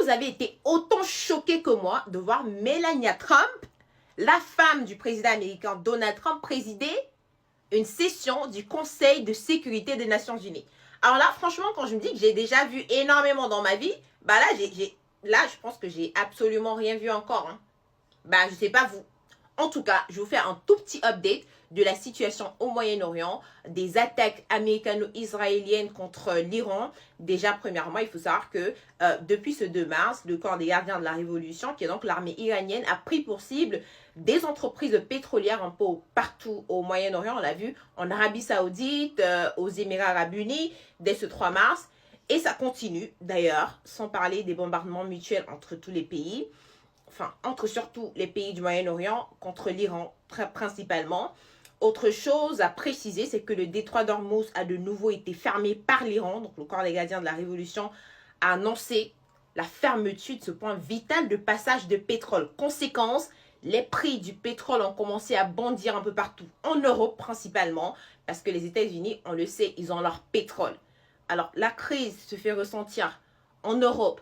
vous avez été autant choqués que moi de voir Melania Trump, la femme du président américain Donald Trump, présider une session du Conseil de sécurité des Nations Unies. Alors là, franchement, quand je me dis que j'ai déjà vu énormément dans ma vie, bah là, je pense que j'ai absolument rien vu encore. Hein. Bah, je sais pas vous. En tout cas, je vais vous faire un tout petit update de la situation au Moyen-Orient, des attaques américano-israéliennes contre l'Iran. Déjà, premièrement, il faut savoir que depuis ce 2 mars, le corps des gardiens de la Révolution, qui est donc l'armée iranienne, a pris pour cible des entreprises pétrolières un peu partout au Moyen-Orient. On l'a vu en Arabie Saoudite, aux Émirats Arabes Unis, dès ce 3 mars. Et ça continue, d'ailleurs, sans parler des bombardements mutuels entre tous les pays. Enfin, entre surtout les pays du Moyen-Orient contre l'Iran principalement. Autre chose à préciser, c'est que le détroit d'Ormuz a de nouveau été fermé par l'Iran. Donc le corps des gardiens de la Révolution a annoncé la fermeture de ce point vital de passage de pétrole. Conséquence, les prix du pétrole ont commencé à bondir un peu partout, en Europe principalement, parce que les États-Unis, on le sait, ils ont leur pétrole. Alors la crise se fait ressentir en Europe.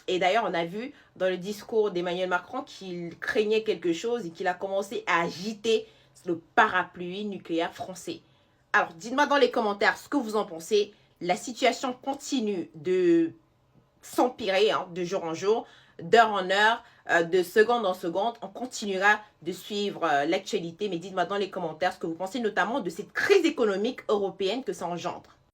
Et d'ailleurs, on a vu dans le discours d'Emmanuel Macron qu'il craignait quelque chose et qu'il a commencé à agiter le parapluie nucléaire français. Alors, dites-moi dans les commentaires ce que vous en pensez. La situation continue de s'empirer de jour en jour, d'heure en heure, de seconde en seconde. On continuera de suivre l'actualité, mais dites-moi dans les commentaires ce que vous pensez notamment de cette crise économique européenne que ça engendre.